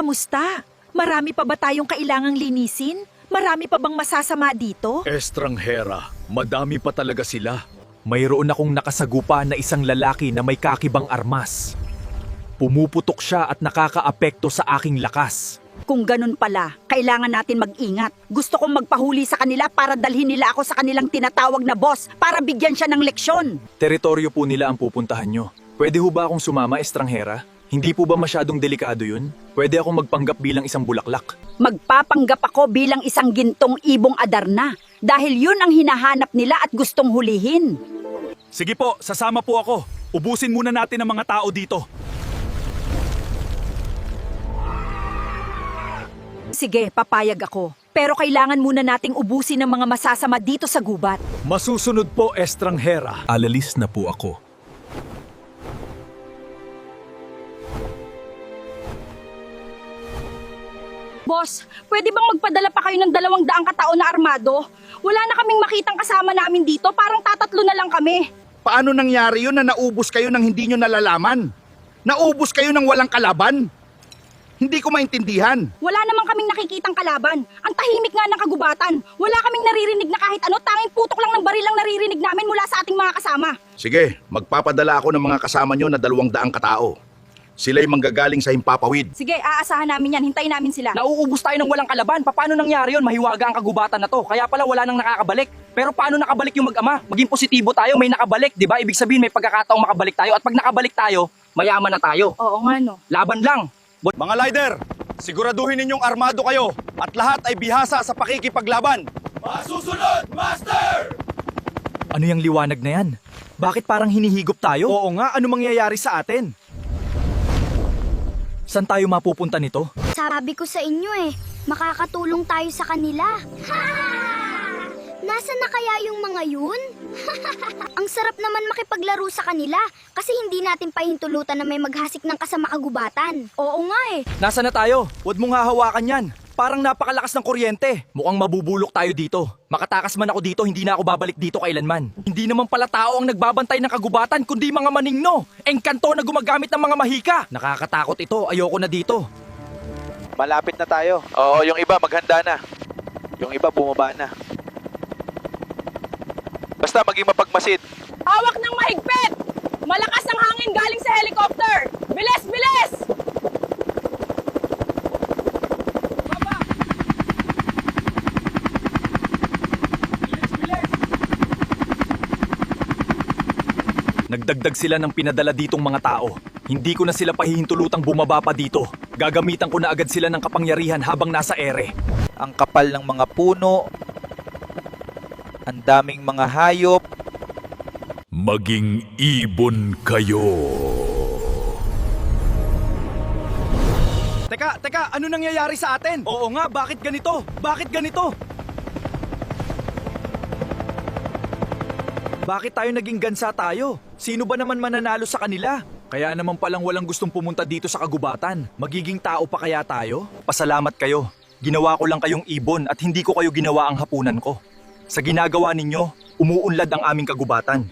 kamusta? Marami pa ba tayong kailangang linisin? Marami pa bang masasama dito? Estranghera, madami pa talaga sila. Mayroon akong nakasagupa na isang lalaki na may kakibang armas. Pumuputok siya at nakakaapekto sa aking lakas. Kung ganun pala, kailangan natin mag-ingat. Gusto kong magpahuli sa kanila para dalhin nila ako sa kanilang tinatawag na boss para bigyan siya ng leksyon. Teritoryo po nila ang pupuntahan nyo. Pwede ho ba akong sumama, Estranghera? Hindi po ba masyadong delikado yun? Pwede akong magpanggap bilang isang bulaklak. Magpapanggap ako bilang isang gintong ibong Adarna dahil yun ang hinahanap nila at gustong hulihin. Sige po, sasama po ako. Ubusin muna natin ang mga tao dito. Sige, papayag ako. Pero kailangan muna nating ubusin ng mga masasama dito sa gubat. Masusunod po, Estranghera. Alalis na po ako. Boss, pwede bang magpadala pa kayo ng 200 katao na armado? Wala na kaming makitang kasama namin dito, parang tatatlo na lang kami. Paano nangyari yun na naubos kayo ng hindi nyo nalalaman? Naubos kayo ng walang kalaban? Hindi ko maintindihan. Wala naman kaming nakikitang kalaban. Ang tahimik nga ng kagubatan. Wala kaming naririnig na kahit ano, tanging putok lang ng baril ang naririnig namin mula sa ating mga kasama. Sige, magpapadala ako ng mga kasama nyo na 200 katao. Sila'y manggagaling sa Himpapawid. Sige, aasahan namin yan. Hintayin namin sila. Nauubos tayo ng walang kalaban. Paano nangyari yun? Mahiwaga ang kagubatan na to. Kaya pala wala nang nakakabalik. Pero paano nakabalik yung mag-ama? Maging positibo tayo, may nakabalik, di ba? Ibig sabihin may pagkakataong makabalik tayo. At pag nakabalik tayo, mayaman na tayo. Oo nga no. Laban lang. Mga Lider, siguraduhin ninyong armado kayo at lahat ay bihasa sa pakikipaglaban. Ano yung liwanag na yan? Bakit parang hinihigop tayo? Oo nga, ano mangyayari sa atin? Saan tayo mapupunta nito? Sabi ko sa inyo makakatulong tayo sa kanila. Nasaan na kaya yung mga yun? Ang sarap naman makipaglaro sa kanila kasi hindi natin pahintulutan na may maghasik ng kasama kagubatan. Oo nga Nasaan na tayo? Huwag mong hahawakan yan. Parang napakalakas ng kuryente. Mukhang mabubulok tayo dito. Makatakas man ako dito, hindi na ako babalik dito kailanman. Hindi naman pala tao ang nagbabantay ng kagubatan, kundi mga maningno. Engkanto na gumagamit ng mga mahika. Nakakatakot ito, ayoko na dito. Malapit na tayo. Oo, yung iba maghanda na. Yung iba bumaba na. Basta maging mapagmasid. Hawak ng mahigpit! Malakas ang hangin galing sa helicopter! Bilis, bilis! Nagdagdag sila ng pinadala ditong mga tao. Hindi ko na sila pahihintulutang bumaba pa dito. Gagamitan ko na agad sila ng kapangyarihan habang nasa ere. Ang kapal ng mga puno. Ang daming mga hayop. Maging ibon kayo. Teka, ano nangyayari sa atin? Oo nga, bakit ganito? Bakit ganito? Bakit tayo naging gansa tayo? Sino ba naman mananalo sa kanila? Kaya naman palang walang gustong pumunta dito sa kagubatan. Magiging tao pa kaya tayo? Pasalamat kayo. Ginawa ko lang kayong ibon at hindi ko kayo ginawa ang hapunan ko. Sa ginagawa ninyo, umuunlad ang aming kagubatan.